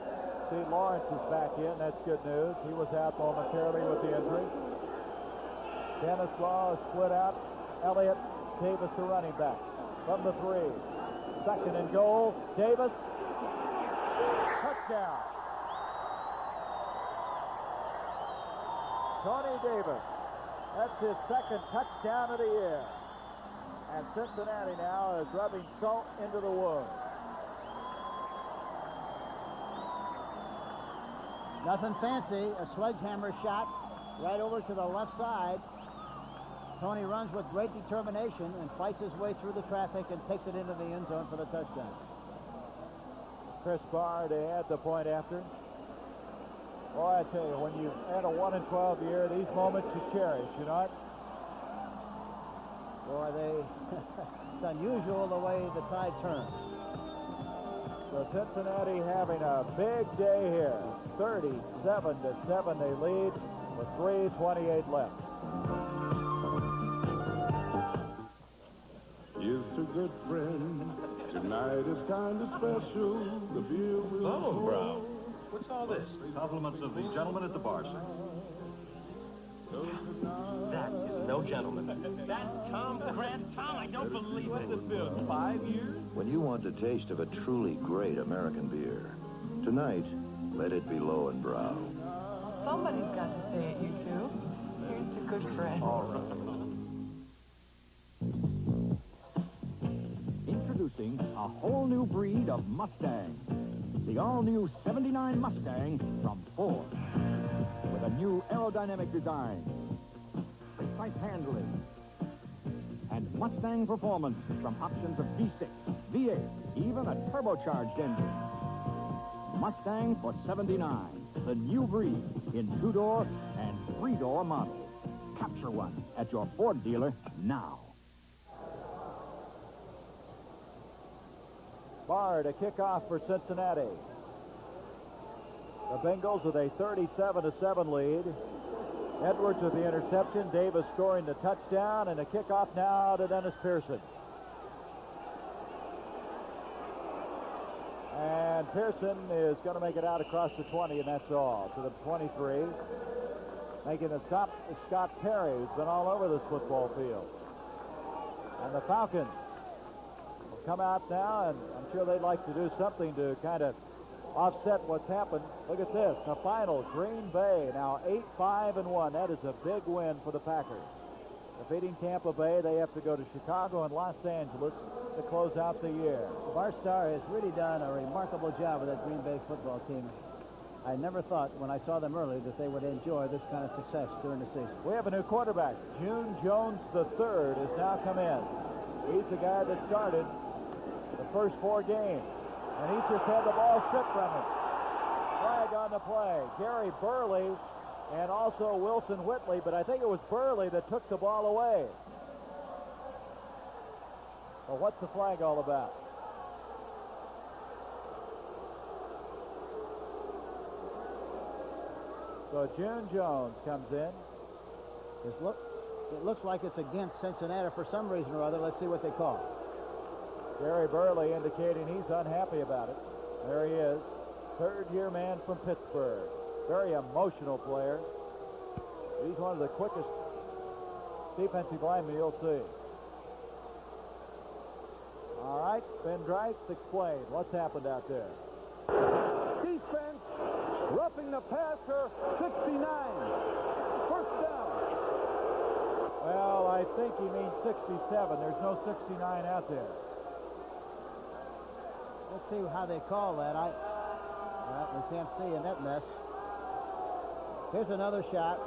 See, Lawrence is back in. That's good news. He was out momentarily with the injury. Dennis Law is split out. Elliott, Davis the running back. From the 3. 2nd and goal. Davis. Touchdown. Tony Davis. That's his 2nd touchdown of the year. And Cincinnati now is rubbing salt into the wound. Nothing fancy. A sledgehammer shot right over to the left side. Tony runs with great determination and fights his way through the traffic and takes it into the end zone for the touchdown. Chris Barr to add the point after. Boy, I tell you, when you had a 1-12 year, these moments you cherish, you know it? Boy, it's unusual the way the tide turns. So Cincinnati having a big day here. 37-7 they lead with 3:28 left. Here's to good friends. Tonight is kind of special. The beer will Oh, bro. What's all this? Compliments of the gentleman at the bar, sir. That is no gentleman. That's Tom Grant. Tom, I don't believe it. What's it been, 5 years? When you want the taste of a truly great American beer, tonight, let it be Lowenbrow. Somebody's got to say it, you two. Here's to good friends. All right. Introducing a whole new breed of Mustang. The all-new 79 Mustang from Ford. With a new aerodynamic design, precise handling, and Mustang performance from options of V6, V8, even a turbocharged engine. Mustang for 79, the new breed in 2-door and 3-door models. Capture one at your Ford dealer now. Barr to kick off for Cincinnati. The Bengals with a 37-7 lead. Edwards with the interception. Davis scoring the touchdown, and a kickoff now to Dennis Pearson. And Pearson is going to make it out across the 20, and that's all. To the 23. Making the stop is Scott Perry, who's been all over this football field. And the Falcons will come out now, and I'm sure they'd like to do something to kind of offset what's happened. Look at this. The final, Green Bay now 8-5-1. That is a big win for the Packers. Defeating Tampa Bay, they have to go to Chicago and Los Angeles to close out the year. Barstar has really done a remarkable job with that Green Bay football team. I never thought when I saw them early that they would enjoy this kind of success during the season. We have a new quarterback. June Jones III has now come in. He's the guy that started the first 4 games. And he just had the ball stripped from him. Flag on the play. Gary Burley and also Wilson Whitley, but I think it was Burley that took the ball away. Well, what's the flag all about? So June Jones comes in. It looks like it's against Cincinnati for some reason or other. Let's see what they call. Gary Burley indicating he's unhappy about it. There he is. 3rd-year man from Pittsburgh. Very emotional player. He's one of the quickest defensive linemen you'll see. All right, Ben Dreitz, explain. What's happened out there? Defense roughing the passer, 69. First down. Well, I think he means 67. There's no 69 out there. Let's see how they call that. We can't see in that mess. Here's another shot.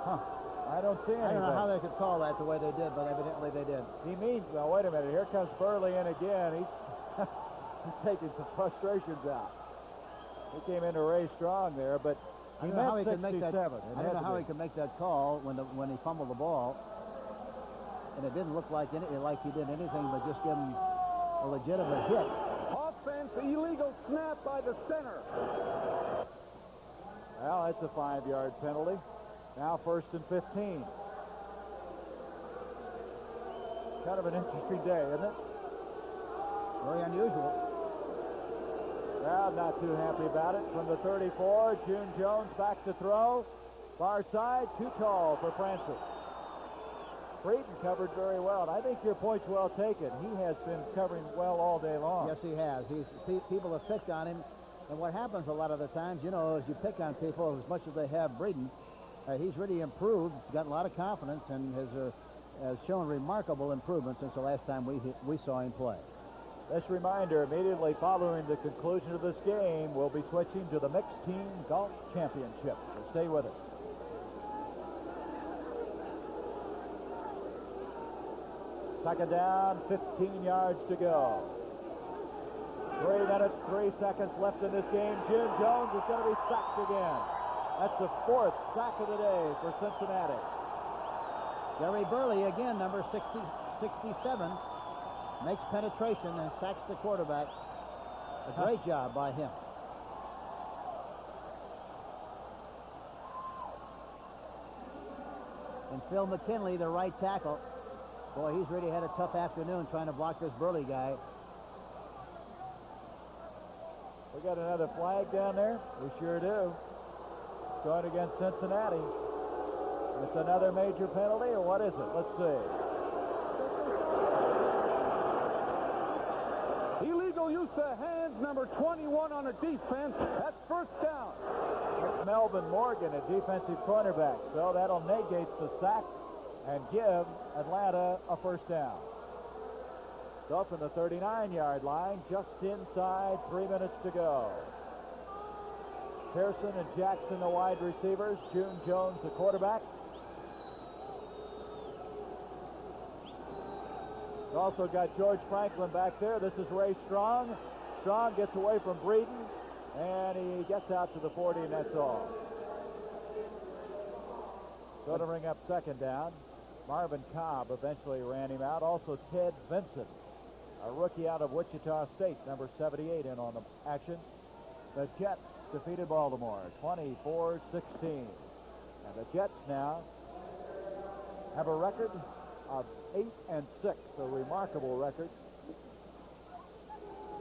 Huh. I don't see anything. I don't know how they could call that the way they did, but evidently they did. He means, well, wait a minute. Here comes Burley in again. He's taking some frustrations out. He came in to raise strong there, but he meant 67. I don't know how he could make that call when he fumbled the ball. And it didn't look like he did anything but just give him a legitimate hit. Offense, illegal snap by the center. Well, that's a 5-yard penalty. Now 1st and 15. Kind of an interesting day, isn't it? Very unusual. Crowd not too happy about it. From the 34, June Jones back to throw. Far side, too tall for Francis. Breeden covered very well, and I think your point's well taken. He has been covering well all day long. Yes, he has. People have picked on him, and what happens a lot of the times, you know, as you pick on people as much as they have Breeden, he's really improved. He's gotten a lot of confidence and has shown remarkable improvement since the last time we saw him play. This reminder, immediately following the conclusion of this game, we'll be switching to the Mixed Team Golf Championship. So stay with us. Second down, 15 yards to go. 3 minutes, 3 seconds left in this game. June Jones is going to be sacked again. That's the 4th sack of the day for Cincinnati. Gary Burley, again, number 67, makes penetration and sacks the quarterback. A great job by him. And Phil McKinley, the right tackle. Boy, he's really had a tough afternoon trying to block this Burley guy. We got another flag down there. We sure do. Going against Cincinnati. It's another major penalty, or what is it? Let's see. Illegal use of hands, number 21 on a defense. That's first down. It's Melvin Morgan, a defensive cornerback. So that'll negate the sack and give Atlanta a first down. So from the 39-yard line, just inside, 3 minutes to go. Pearson and Jackson, the wide receivers. June Jones, the quarterback. We've also got George Franklin back there. This is Ray Strong. Strong gets away from Breeden, and he gets out to the 40, and that's all. Going to bring up second down. Marvin Cobb eventually ran him out. Also Ted Vincent, a rookie out of Wichita State, number 78, in on the action. The Jets defeated Baltimore 24-16. And the Jets now have a record of 8-6, a remarkable record.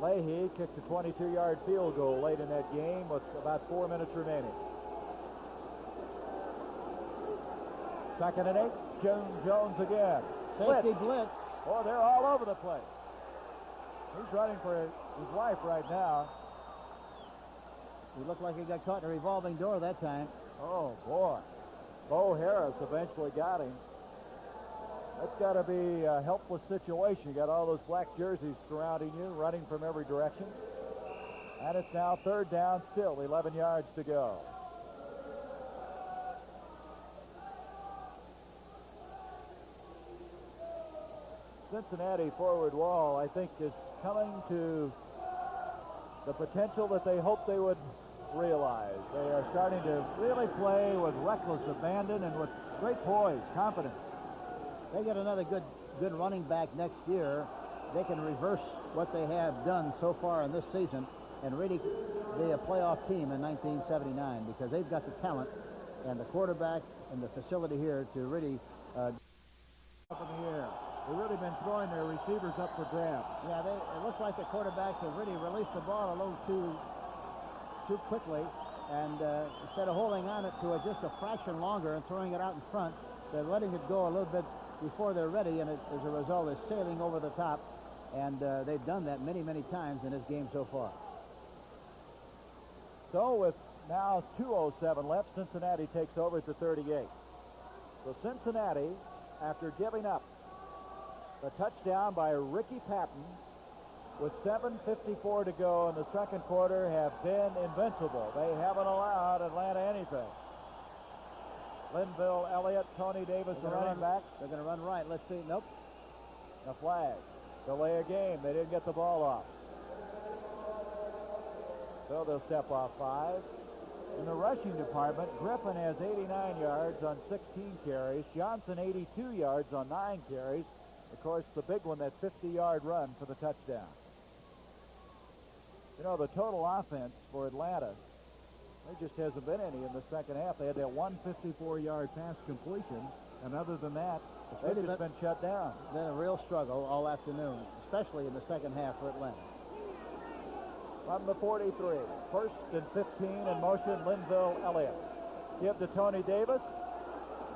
Leahy kicked a 22-yard field goal late in that game with about 4 minutes remaining. 2nd and 8, June Jones again. Safety blitz. Oh, they're all over the place. He's running for his life right now. He looked like he got caught in a revolving door that time. Oh, boy. Bo Harris eventually got him. That's got to be a helpless situation. You got all those black jerseys surrounding you, running from every direction. And it's now 3rd down still, 11 yards to go. Cincinnati forward wall, I think, is coming to the potential that they hoped they would realize. They are starting to really play with reckless abandon and with great poise, confidence. They get another good running back next year. They can reverse what they have done so far in this season and really be a playoff team in 1979 because they've got the talent and the quarterback and the facility here to really up in the air. They've really been throwing their receivers up for grabs. Yeah, it looks like the quarterbacks have really released the ball a little too quickly, and instead of holding on it to just a fraction longer and throwing it out in front, they're letting it go a little bit before they're ready, and as a result, is sailing over the top. And they've done that many, many times in this game so far. So with now 2:07 left, Cincinnati takes over at the 38. So Cincinnati, after giving up the touchdown by Ricky Patton with 7:54 to go in the second quarter, have been invincible. They haven't allowed Atlanta anything. Linville Elliott, Tony Davis, the running back. They're going to run right. Let's see. Nope. A flag. Delay a game. They didn't get the ball off. So they'll step off 5. In the rushing department, Griffin has 89 yards on 16 carries. Johnson 82 yards on 9 carries. Of course, the big one, that 50-yard run for the touchdown. You know, the total offense for Atlanta, there just hasn't been any in the second half. They had that 154-yard pass completion, and other than that, they've just been shut down. It's been a real struggle all afternoon, especially in the second half for Atlanta. From the 43, first and 15 in motion, Linville Elliott. Give to Tony Davis.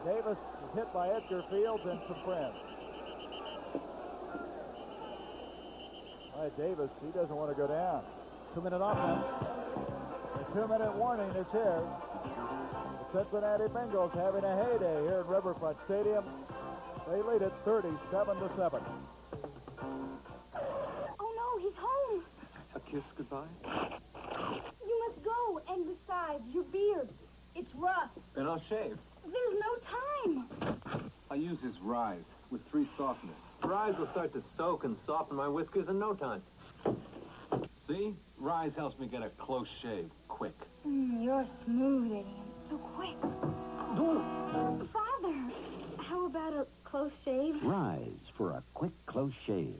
Davis is hit by Edgar Fields and some friends. All right, Davis, he doesn't want to go down. 2-minute offense. The 2-minute warning is here. The Cincinnati Bengals having a heyday here at Riverfront Stadium. They lead it 37-7. Oh, no, he's home. A kiss goodbye? You must go. And besides, your beard, it's rough. Then I'll shave. There's no time. I'll use this Rise with 3 softeners. Rise will start to soak and soften my whiskers in no time. See? Rise helps me get a close shave quick. You're smooth, Eddie, and so quick. Father, how about a close shave? Rise for a quick, close shave.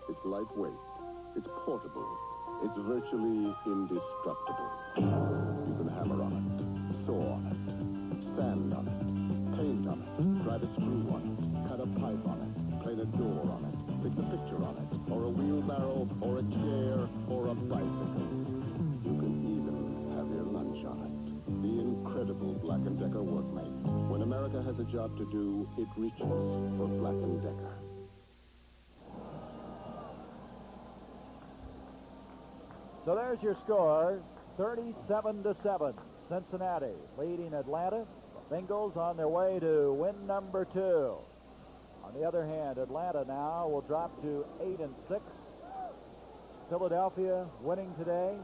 It's lightweight. It's portable. It's virtually indestructible. You can hammer on it, saw on it, sand on it, paint on it, drive a screw on it, cut a pipe on it, clean a door on it, fix a picture on it, or a wheelbarrow, or a chair, or a bicycle. You can even have your lunch on it. The incredible Black & Decker Workmate. When America has a job to do, it reaches for Black & Decker. So there's your score, 37-7. Cincinnati leading Atlanta. The Bengals on their way to win number 2. On the other hand, Atlanta now will drop to 8-6. Philadelphia winning today.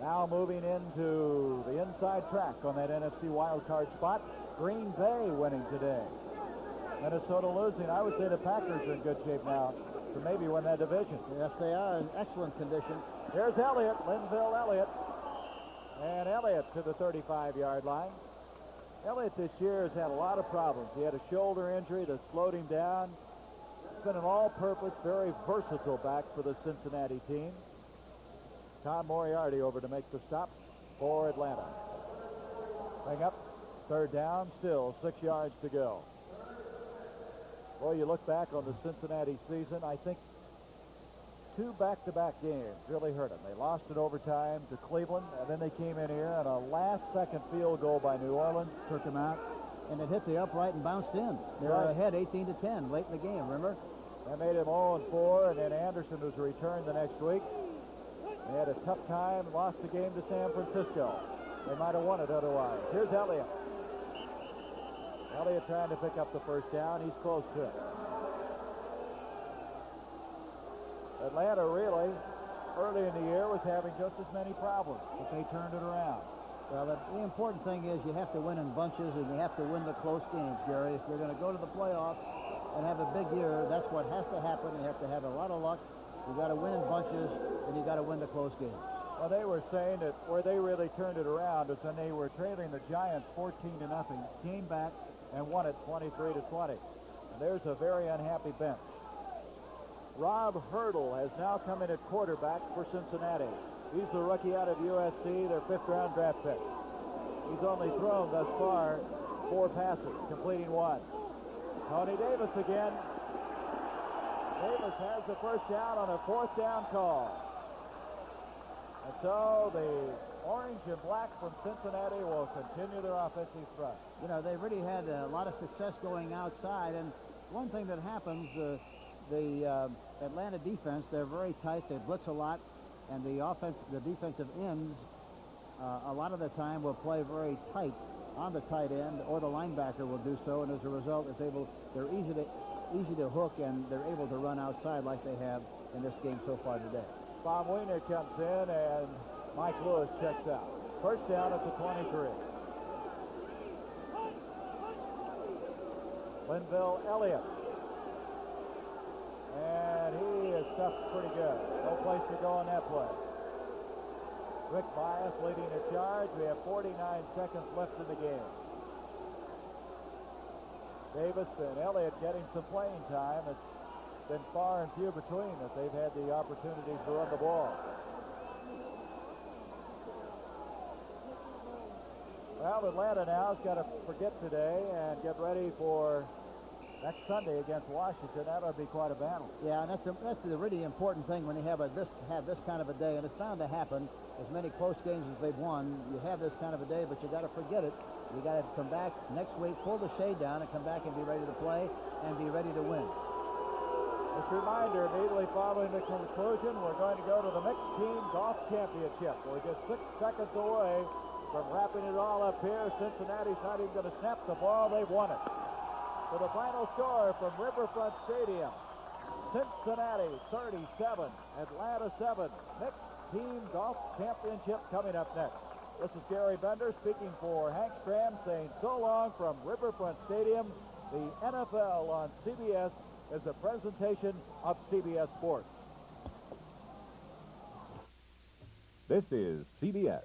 Now moving into the inside track on that NFC wildcard spot. Green Bay winning today. Minnesota losing. I would say the Packers are in good shape now to maybe win that division. Yes, they are in excellent condition. Here's Elliott, Linville Elliott. And Elliott to the 35-yard line. Elliott this year has had a lot of problems. He had a shoulder injury that slowed him down. He's been an all-purpose, very versatile back for the Cincinnati team. Tom Moriarty over to make the stop for Atlanta. Bring up, 3rd down, still 6 yards to go. Boy, you look back on the Cincinnati season, I think 2 back-to-back games really hurt them. They lost in overtime to Cleveland, and then they came in here, and a last-second field goal by New Orleans took them out, and it hit the upright and bounced in. They were ahead 18-10 late in the game, remember? That made him 0-4, and then Anderson was returned the next week. They had a tough time, lost the game to San Francisco. They might have won it otherwise. Here's Elliott. Elliott trying to pick up the 1st down. He's close to it. Atlanta really, early in the year, was having just as many problems, but they turned it around. Well, the important thing is you have to win in bunches, and you have to win the close games, Gary. If you're going to go to the playoffs and have a big year, that's what has to happen. You have to have a lot of luck. You got to win in bunches, and you got to win the close games. Well, they were saying that where they really turned it around is when they were trailing the Giants 14-0, came back and won it 23-20. And there's a very unhappy bench. Rob Hurdle has now come in at quarterback for Cincinnati. He's the rookie out of USC, their 5th-round draft pick. He's only thrown thus far 4 passes, completing 1. Tony Davis again. Davis has the 1st down on a 4th down call. And so the orange and black from Cincinnati will continue their offensive thrust. You know, they really had a lot of success going outside, and one thing that happens, the Atlanta defense, they're very tight, they blitz a lot, and the defensive ends, a lot of the time will play very tight on the tight end, or the linebacker will do so, and as a result, they're easy to hook, and they're able to run outside like they have in this game so far today. Bob Weiner comes in, and Mike Lewis checks out. First down at the 23. Linville Elliott. And he is stuffed pretty good. No place to go on that play. Rick Bias leading the charge. We have 49 seconds left in the game. Davis and Elliott getting some playing time. It's been far and few between that they've had the opportunities to run the ball. Well, Atlanta now has got to forget today and get ready for next Sunday against Washington. That'll be quite a battle. Yeah, and that's a really important thing when you have this kind of a day, and it's bound to happen. As many close games as they've won, you have this kind of a day, but you got to forget it. You got to come back next week, pull the shade down, and come back and be ready to play and be ready to win. Just a reminder, immediately following the conclusion, we're going to go to the Mixed Team Golf Championship. We're just 6 seconds away from wrapping it all up here. Cincinnati's not even going to snap the ball. They've won it. So the final score from Riverfront Stadium, Cincinnati 37, Atlanta 7. Mixed Team Golf Championship coming up next. This is Gary Bender speaking for Hank Stram, saying so long from Riverfront Stadium. The NFL on CBS is a presentation of CBS Sports. This is CBS.